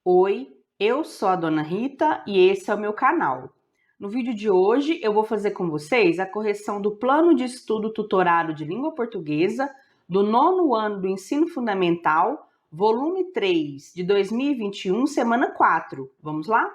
Oi, eu sou a Dona Rita e esse é o meu canal. No vídeo de hoje eu vou fazer com vocês a correção do plano de estudo tutorado de língua portuguesa do 9º ano do ensino fundamental, volume 3 de 2021, semana 4. Vamos lá?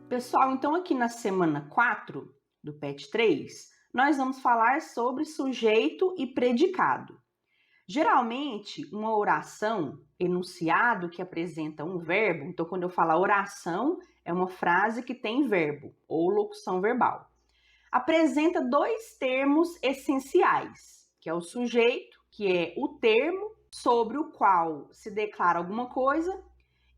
Pessoal, então aqui na semana 4 do PET 3, nós vamos falar sobre sujeito e predicado. Geralmente, uma oração, enunciado que apresenta um verbo, então quando eu falar oração, é uma frase que tem verbo ou locução verbal. Apresenta dois termos essenciais, que é o sujeito, que é o termo sobre o qual se declara alguma coisa,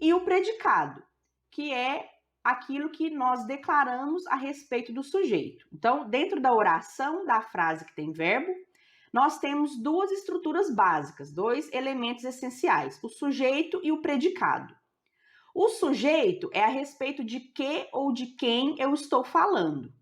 e o predicado, que é aquilo que nós declaramos a respeito do sujeito. Então, dentro da oração, da frase que tem verbo, nós temos duas estruturas básicas, dois elementos essenciais, o sujeito e o predicado. O sujeito é a respeito de que ou de quem eu estou falando.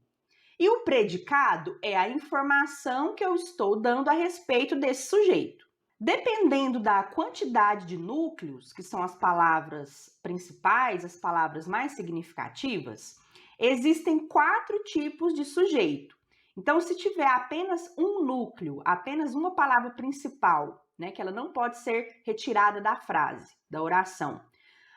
E o predicado é a informação que eu estou dando a respeito desse sujeito. Dependendo da quantidade de núcleos, que são as palavras principais, as palavras mais significativas, existem 4 tipos de sujeito. Então, se tiver apenas um núcleo, apenas uma palavra principal, né, que ela não pode ser retirada da frase, da oração,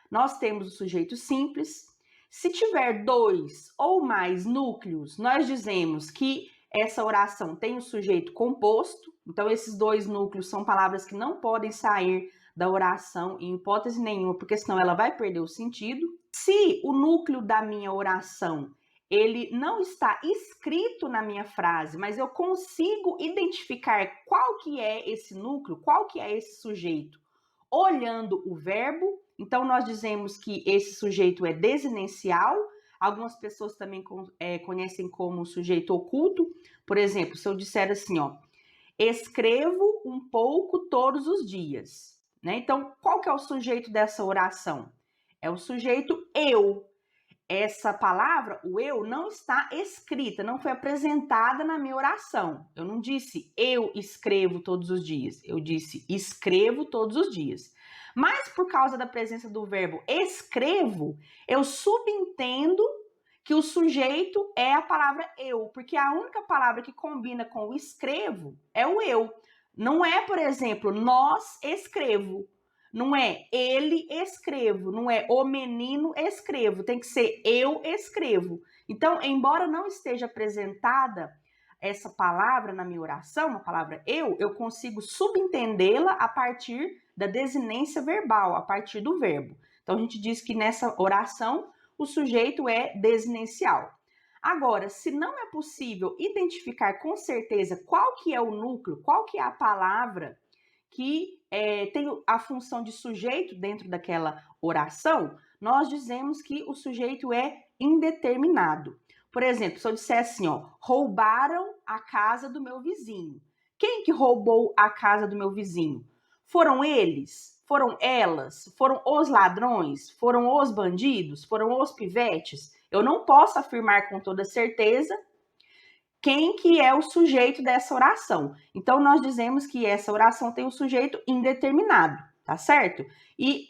nós temos o sujeito simples. Se tiver 2 ou mais núcleos, nós dizemos que essa oração tem o sujeito composto, então esses 2 núcleos são palavras que não podem sair da oração em hipótese nenhuma, porque senão ela vai perder o sentido. Se o núcleo da minha oração, ele não está escrito na minha frase, mas eu consigo identificar qual que é esse núcleo, qual que é esse sujeito, olhando o verbo, então nós dizemos que esse sujeito é desinencial. Algumas pessoas também conhecem como sujeito oculto. Por exemplo, se eu disser assim, ó, escrevo um pouco todos os dias, né? Então, qual que é o sujeito dessa oração? É o sujeito eu. Essa palavra, o eu, não está escrita, não foi apresentada na minha oração. Eu não disse eu escrevo todos os dias, eu disse escrevo todos os dias. Mas por causa da presença do verbo escrevo, eu subentendo que o sujeito é a palavra eu, porque a única palavra que combina com o escrevo é o eu. Não é, por exemplo, nós escrevo, não é ele escrevo, não é o menino escrevo, tem que ser eu escrevo. Então, embora não esteja apresentada essa palavra na minha oração, a palavra eu consigo subentendê-la a partir da desinência verbal, a partir do verbo. Então, a gente diz que nessa oração o sujeito é desinencial. Agora, se não é possível identificar com certeza qual que é o núcleo, qual que é a palavra que tem a função de sujeito dentro daquela oração, nós dizemos que o sujeito é indeterminado. Por exemplo, se eu disser assim, ó, roubaram a casa do meu vizinho. Quem que roubou a casa do meu vizinho? Foram eles? Foram elas? Foram os ladrões? Foram os bandidos? Foram os pivetes? Eu não posso afirmar com toda certeza quem que é o sujeito dessa oração. Então, nós dizemos que essa oração tem um sujeito indeterminado, tá certo? E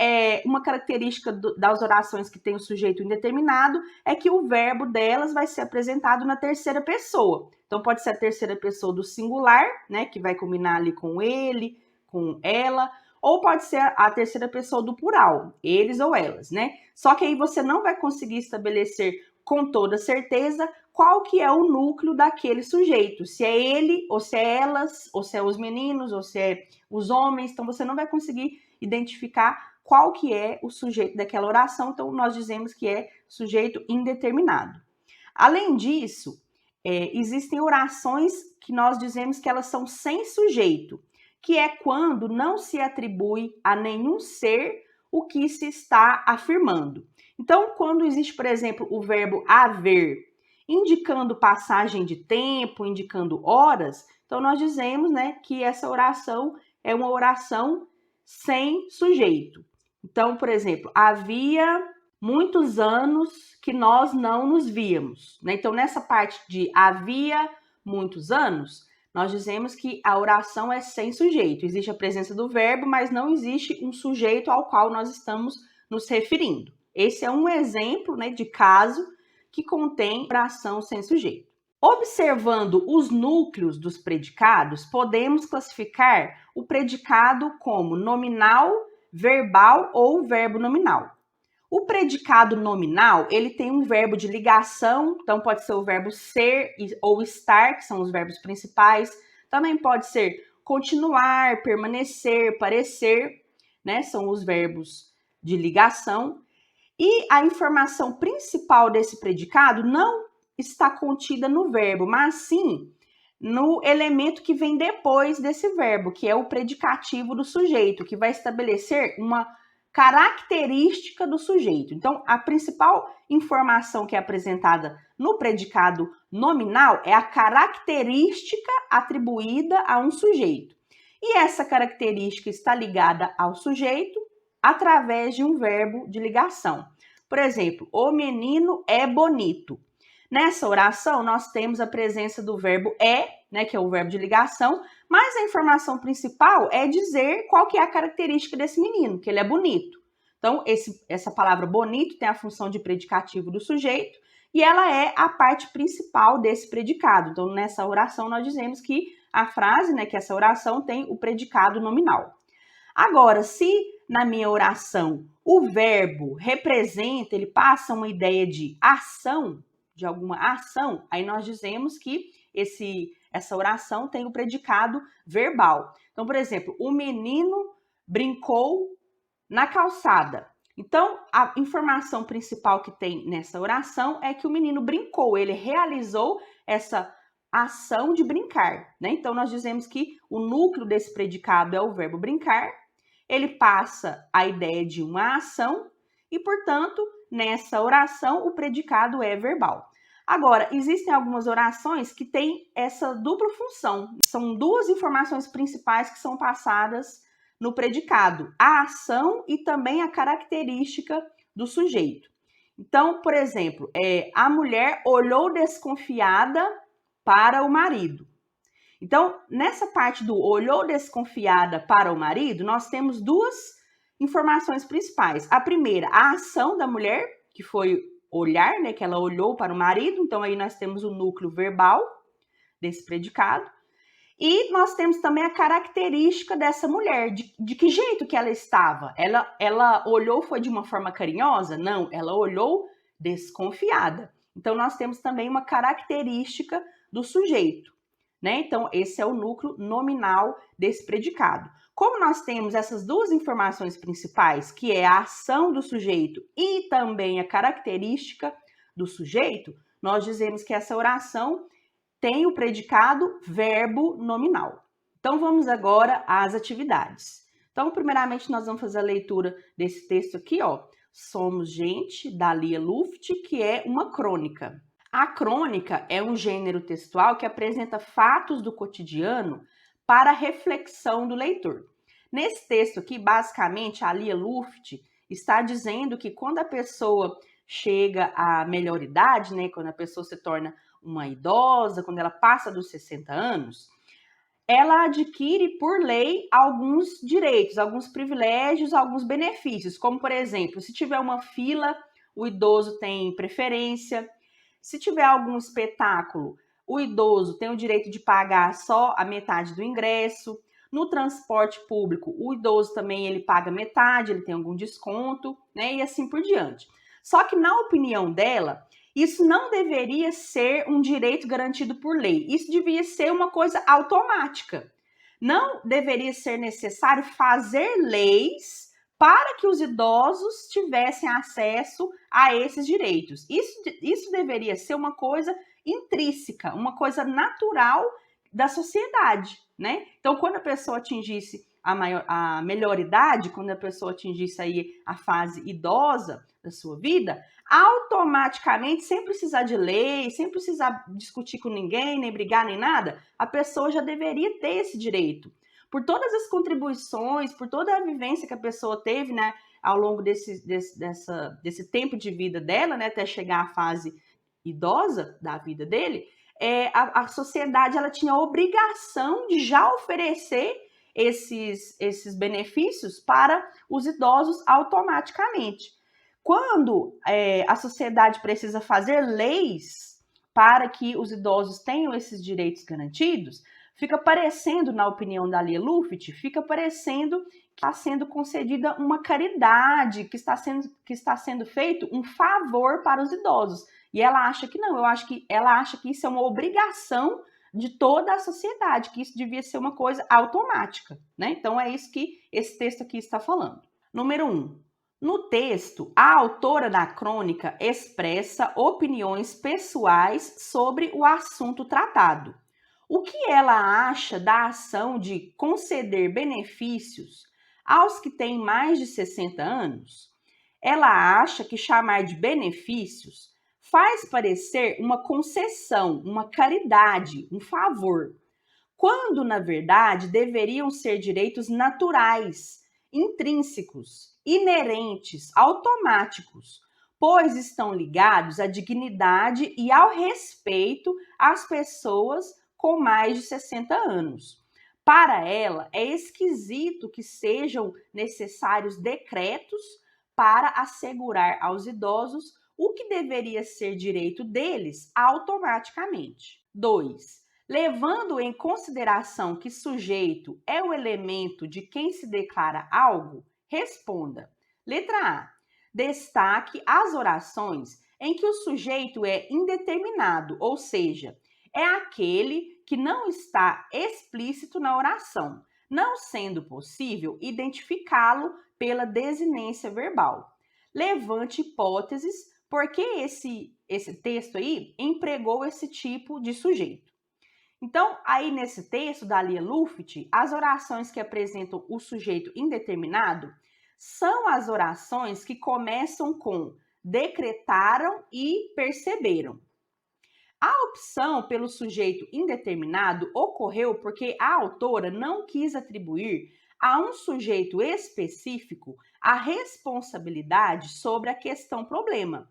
uma característica das orações que tem o sujeito indeterminado é que o verbo delas vai ser apresentado na terceira pessoa. Então, pode ser a terceira pessoa do singular, né, que vai combinar ali com ele, com ela, ou pode ser a terceira pessoa do plural, eles ou elas, né? Só que aí você não vai conseguir estabelecer com toda certeza qual que é o núcleo daquele sujeito, se é ele, ou se é elas, ou se é os meninos, ou se é os homens, então você não vai conseguir identificar qual que é o sujeito daquela oração, então nós dizemos que é sujeito indeterminado. Além disso, existem orações que nós dizemos que elas são sem sujeito, que é quando não se atribui a nenhum ser o que se está afirmando. Então, quando existe, por exemplo, o verbo haver, indicando passagem de tempo, indicando horas, então nós dizemos, né, que essa oração é uma oração sem sujeito. Então, por exemplo, havia muitos anos que nós não nos víamos, né? Então, nessa parte de havia muitos anos, nós dizemos que a oração é sem sujeito. Existe a presença do verbo, mas não existe um sujeito ao qual nós estamos nos referindo. Esse é um exemplo, né, de caso que contém oração sem sujeito. Observando os núcleos dos predicados, podemos classificar o predicado como nominal, verbal ou verbo nominal. O predicado nominal, ele tem um verbo de ligação, então pode ser o verbo ser ou estar, que são os verbos principais. Também pode ser continuar, permanecer, parecer, né? São os verbos de ligação. E a informação principal desse predicado não está contida no verbo, mas sim no elemento que vem depois desse verbo, que é o predicativo do sujeito, que vai estabelecer uma característica do sujeito. Então, a principal informação que é apresentada no predicado nominal é a característica atribuída a um sujeito. E essa característica está ligada ao sujeito através de um verbo de ligação. Por exemplo, o menino é bonito. Nessa oração, nós temos a presença do verbo é, né, que é o verbo de ligação, mas a informação principal é dizer qual que é a característica desse menino, que ele é bonito. Então, essa palavra bonito tem a função de predicativo do sujeito e ela é a parte principal desse predicado. Então, nessa oração, nós dizemos que a frase, né, que essa oração tem o predicado nominal. Agora, se na minha oração o verbo representa, ele passa uma ideia de ação, de alguma ação, aí nós dizemos que essa oração tem o predicado verbal. Então, por exemplo, o menino brincou na calçada. Então, a informação principal que tem nessa oração é que o menino brincou, ele realizou essa ação de brincar, né? Então, nós dizemos que o núcleo desse predicado é o verbo brincar, ele passa a ideia de uma ação e, portanto, nessa oração, o predicado é verbal. Agora, existem algumas orações que têm essa dupla função. São duas informações principais que são passadas no predicado, a ação e também a característica do sujeito. Então, por exemplo, a mulher olhou desconfiada para o marido. Então, nessa parte do olhou desconfiada para o marido, nós temos duas informações principais. A primeira, a ação da mulher, que foi olhar, né, que ela olhou para o marido. Então, aí nós temos o núcleo verbal desse predicado. E nós temos também a característica dessa mulher, de que jeito que ela estava. Ela olhou, foi de uma forma carinhosa? Não, ela olhou desconfiada. Então, nós temos também uma característica do sujeito. Né? Então, esse é o núcleo nominal desse predicado. Como nós temos essas duas informações principais, que é a ação do sujeito e também a característica do sujeito, nós dizemos que essa oração tem o predicado verbo nominal. Então, vamos agora às atividades. Então, primeiramente, nós vamos fazer a leitura desse texto aqui, ó. Somos Gente, da Lia Luft, que é uma crônica. A crônica é um gênero textual que apresenta fatos do cotidiano para a reflexão do leitor. Nesse texto aqui, basicamente, a Lia Luft está dizendo que quando a pessoa chega à melhor idade, né, quando a pessoa se torna uma idosa, quando ela passa dos 60 anos, ela adquire, por lei, alguns direitos, alguns privilégios, alguns benefícios, como, por exemplo, se tiver uma fila, o idoso tem preferência. Se tiver algum espetáculo, o idoso tem o direito de pagar só a metade do ingresso. No transporte público, o idoso também ele paga metade, ele tem algum desconto, né? E assim por diante. Só que, na opinião dela, isso não deveria ser um direito garantido por lei. Isso devia ser uma coisa automática. Não deveria ser necessário fazer leis para que os idosos tivessem acesso a esses direitos. Isso deveria ser uma coisa intrínseca, uma coisa natural da sociedade, né? Então, quando a pessoa atingisse a melhor idade, quando a pessoa atingisse aí a fase idosa da sua vida, automaticamente, sem precisar de lei, sem precisar discutir com ninguém, nem brigar, nem nada, a pessoa já deveria ter esse direito. Por todas as contribuições, por toda a vivência que a pessoa teve, né, ao longo desse tempo de vida dela, né, até chegar à fase idosa da vida dele, a sociedade ela tinha a obrigação de já oferecer esses benefícios para os idosos automaticamente. Quando a sociedade precisa fazer leis para que os idosos tenham esses direitos garantidos, fica parecendo, na opinião da Lia Luft, fica parecendo que está sendo concedida uma caridade, que está sendo feito um favor para os idosos. E ela acha que não, ela acha que isso é uma obrigação de toda a sociedade, que isso devia ser uma coisa automática, né? Então é isso que esse texto aqui está falando. Número 1. No texto, a autora da crônica expressa opiniões pessoais sobre o assunto tratado. O que ela acha da ação de conceder benefícios aos que têm mais de 60 anos? Ela acha que chamar de benefícios faz parecer uma concessão, uma caridade, um favor, quando, na verdade, deveriam ser direitos naturais, intrínsecos, inerentes, automáticos, pois estão ligados à dignidade e ao respeito às pessoas com mais de 60 anos. Para ela, é esquisito que sejam necessários decretos para assegurar aos idosos o que deveria ser direito deles automaticamente. 2. Levando em consideração que sujeito é o elemento de quem se declara algo, responda. Letra A. Destaque as orações em que o sujeito é indeterminado, ou seja, é aquele que não está explícito na oração, não sendo possível identificá-lo pela desinência verbal. Levante hipóteses porque esse texto aí empregou esse tipo de sujeito. Então, aí nesse texto da Lia Luft, as orações que apresentam o sujeito indeterminado são as orações que começam com decretaram e perceberam. A opção pelo sujeito indeterminado ocorreu porque a autora não quis atribuir a um sujeito específico a responsabilidade sobre a questão problema,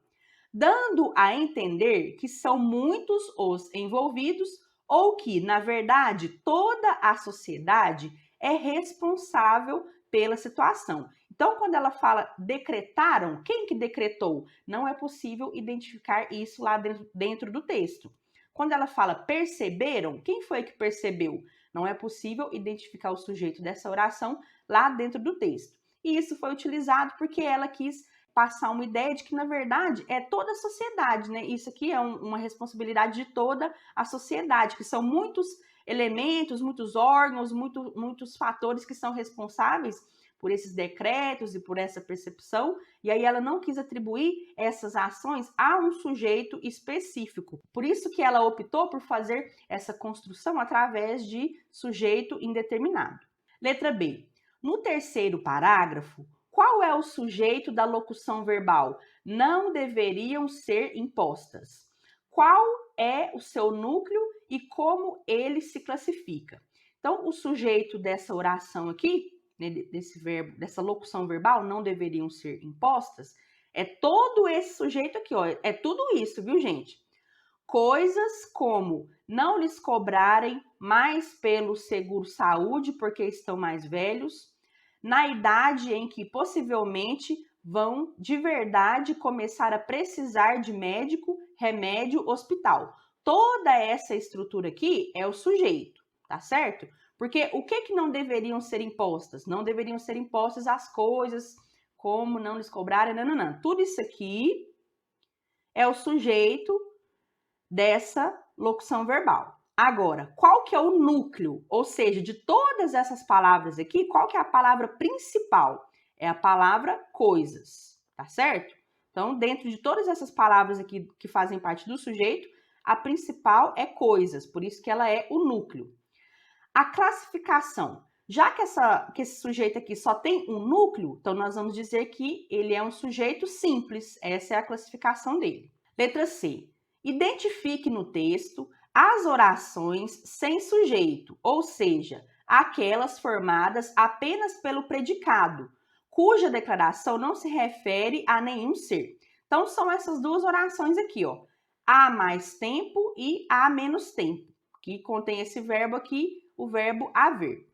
dando a entender que são muitos os envolvidos ou que, na verdade, toda a sociedade é responsável pela situação. Então, quando ela fala decretaram, quem que decretou? Não é possível identificar isso lá dentro do texto. Quando ela fala perceberam, quem foi que percebeu? Não é possível identificar o sujeito dessa oração lá dentro do texto. E isso foi utilizado porque ela quis passar uma ideia de que, na verdade, é toda a sociedade, né? Isso aqui é uma responsabilidade de toda a sociedade, que são muitos elementos, muitos órgãos, muitos fatores que são responsáveis por esses decretos e por essa percepção, e aí ela não quis atribuir essas ações a um sujeito específico. Por isso que ela optou por fazer essa construção através de sujeito indeterminado. Letra B. No terceiro parágrafo, qual é o sujeito da locução verbal? Não deveriam ser impostas. Qual é o seu núcleo e como ele se classifica? Então, o sujeito dessa oração aqui, né, desse verbo, dessa locução verbal, não deveriam ser impostas, é todo esse sujeito aqui, ó, é tudo isso, viu, gente? Coisas como não lhes cobrarem mais pelo seguro-saúde porque estão mais velhos, na idade em que possivelmente vão de verdade começar a precisar de médico, remédio, hospital. Toda essa estrutura aqui é o sujeito, tá certo? Porque o que não deveriam ser impostas? Não deveriam ser impostas as coisas, como não lhes cobrarem, não. Tudo isso aqui é o sujeito dessa locução verbal. Agora, qual que é o núcleo? Ou seja, de todas essas palavras aqui, qual que é a palavra principal? É a palavra coisas, tá certo? Então, dentro de todas essas palavras aqui que fazem parte do sujeito, a principal é coisas, por isso que ela é o núcleo. A classificação. Já que esse sujeito aqui só tem um núcleo, então nós vamos dizer que ele é um sujeito simples. Essa é a classificação dele. Letra C. Identifique no texto as orações sem sujeito, ou seja, aquelas formadas apenas pelo predicado, cuja declaração não se refere a nenhum ser. Então, são essas duas orações aqui, ó. Há mais tempo e há menos tempo, que contém esse verbo aqui, o verbo haver.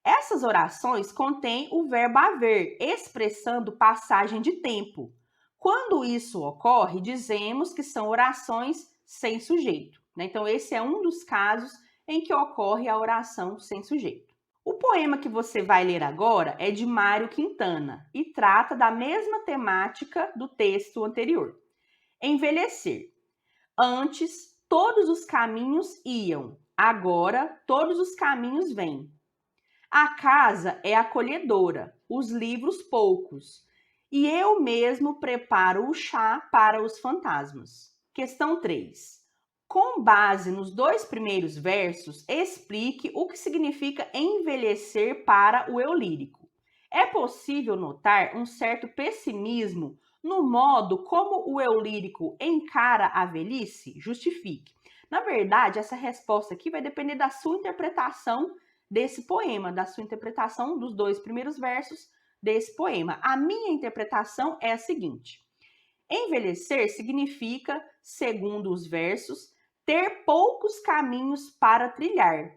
Essas orações contêm o verbo haver, expressando passagem de tempo. Quando isso ocorre, dizemos que são orações sem sujeito, né? Então, esse é um dos casos em que ocorre a oração sem sujeito. O poema que você vai ler agora é de Mário Quintana e trata da mesma temática do texto anterior. Envelhecer. Antes, todos os caminhos iam, agora, todos os caminhos vêm. A casa é acolhedora, os livros poucos, e eu mesmo preparo o chá para os fantasmas. Questão 3. Com base nos dois primeiros versos, explique o que significa envelhecer para o eu lírico. É possível notar um certo pessimismo no modo como o eu lírico encara a velhice? Justifique. Na verdade, essa resposta aqui vai depender da sua interpretação desse poema, da sua interpretação dos dois primeiros versos desse poema. A minha interpretação é a seguinte: envelhecer significa, segundo os versos, ter poucos caminhos para trilhar,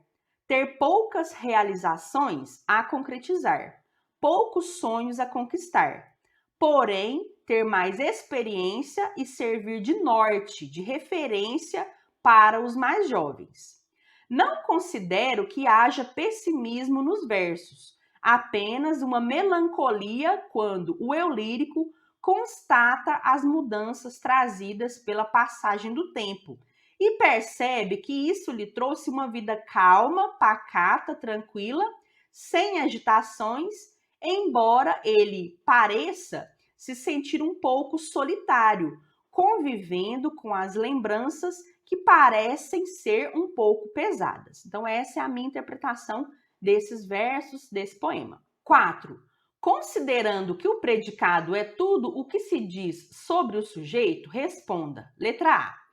ter poucas realizações a concretizar, poucos sonhos a conquistar, porém ter mais experiência e servir de norte, de referência para os mais jovens. Não considero que haja pessimismo nos versos, apenas uma melancolia quando o eu lírico constata as mudanças trazidas pela passagem do tempo e percebe que isso lhe trouxe uma vida calma, pacata, tranquila, sem agitações, embora ele pareça se sentir um pouco solitário, convivendo com as lembranças que parecem ser um pouco pesadas. Então, essa é a minha interpretação desses versos, desse poema. 4. Considerando que o predicado é tudo o que se diz sobre o sujeito, responda. Letra A.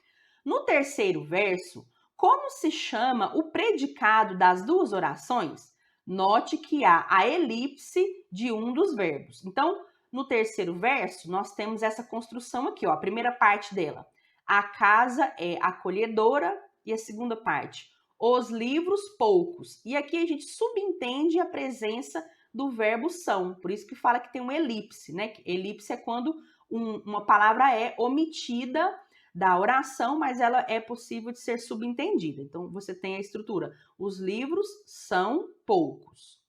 No terceiro verso, como se chama o predicado das duas orações? Note que há a elipse de um dos verbos. Então, no terceiro verso, nós temos essa construção aqui, ó, a primeira parte dela. A casa é acolhedora e a segunda parte, os livros poucos. E aqui a gente subentende a presença do verbo são, por isso que fala que tem uma elipse, né? Elipse é quando uma palavra é omitida da oração, mas ela é possível de ser subentendida. Então, você tem a estrutura, os livros são poucos.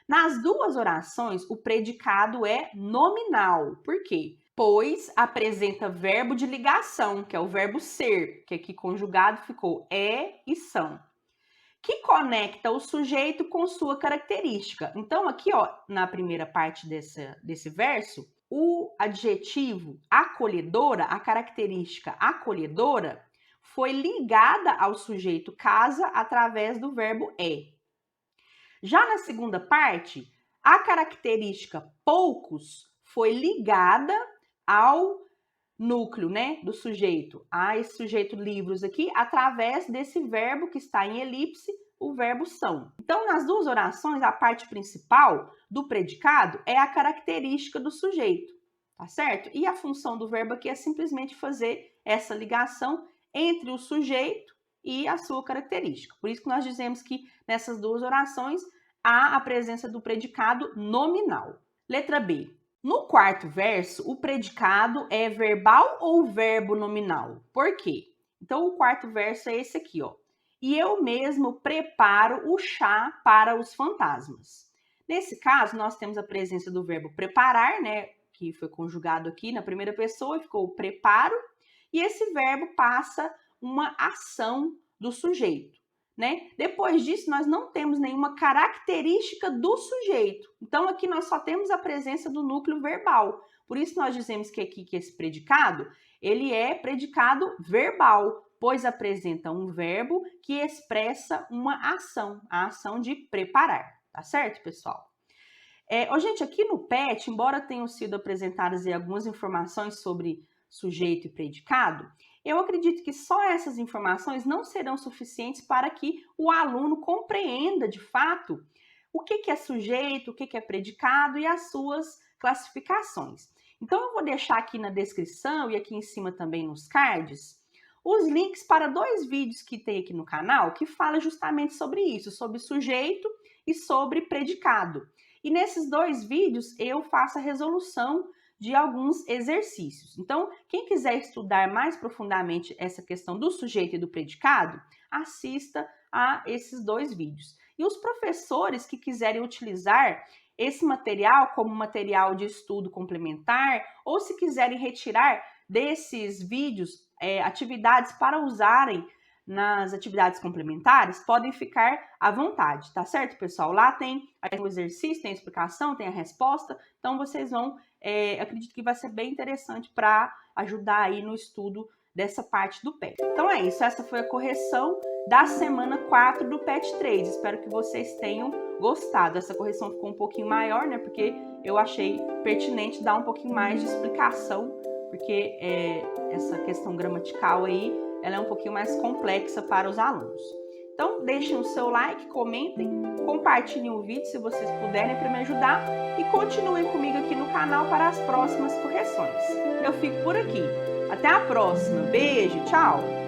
Nas duas orações, o predicado é nominal. Por quê? Pois apresenta verbo de ligação, que é o verbo ser, que aqui conjugado ficou é e são, que conecta o sujeito com sua característica. Então, aqui, ó, na primeira parte desse verso, o adjetivo acolhedora, a característica acolhedora, foi ligada ao sujeito casa através do verbo é. Já na segunda parte, a característica poucos foi ligada ao núcleo, né, do sujeito, a esse sujeito livros aqui, através desse verbo que está em elipse, o verbo são. Então, nas duas orações, a parte principal do predicado é a característica do sujeito, tá certo? E a função do verbo aqui é simplesmente fazer essa ligação entre o sujeito e a sua característica. Por isso que nós dizemos que nessas duas orações há a presença do predicado nominal. Letra B. No quarto verso, o predicado é verbal ou verbo nominal? Por quê? Então, o quarto verso é esse aqui, ó. E eu mesmo preparo o chá para os fantasmas. Nesse caso, nós temos a presença do verbo preparar, né? Que foi conjugado aqui na primeira pessoa, ficou preparo. E esse verbo passa uma ação do sujeito, né? Depois disso, nós não temos nenhuma característica do sujeito. Então, aqui nós só temos a presença do núcleo verbal. Por isso, nós dizemos que aqui que esse predicado, ele é predicado verbal, pois apresenta um verbo que expressa uma ação, a ação de preparar. Tá certo, pessoal? Gente, aqui no PET, embora tenham sido apresentadas algumas informações sobre sujeito e predicado, eu acredito que só essas informações não serão suficientes para que o aluno compreenda, de fato, o que é sujeito, o que é predicado e as suas classificações. Então, eu vou deixar aqui na descrição e aqui em cima também nos cards os links para 2 vídeos que tem aqui no canal que fala justamente sobre isso, sobre sujeito e sobre predicado. E nesses 2 vídeos eu faço a resolução de alguns exercícios. Então, quem quiser estudar mais profundamente essa questão do sujeito e do predicado, assista a esses 2 vídeos. E os professores que quiserem utilizar esse material como material de estudo complementar, ou se quiserem retirar desses vídeos atividades para usarem nas atividades complementares, podem ficar à vontade, tá certo, pessoal? Lá tem o exercício, tem a explicação, tem a resposta, então vocês vão, acredito que vai ser bem interessante para ajudar aí no estudo dessa parte do PET. Então é isso, essa foi a correção da semana 4 do PET 3. Espero que vocês tenham gostado. Essa correção ficou um pouquinho maior, né? Porque eu achei pertinente dar um pouquinho mais de explicação, porque essa questão gramatical aí, ela é um pouquinho mais complexa para os alunos. Então, deixem o seu like, comentem, compartilhem o vídeo se vocês puderem para me ajudar e continuem comigo aqui no canal para as próximas correções. Eu fico por aqui. Até a próxima. Beijo, tchau!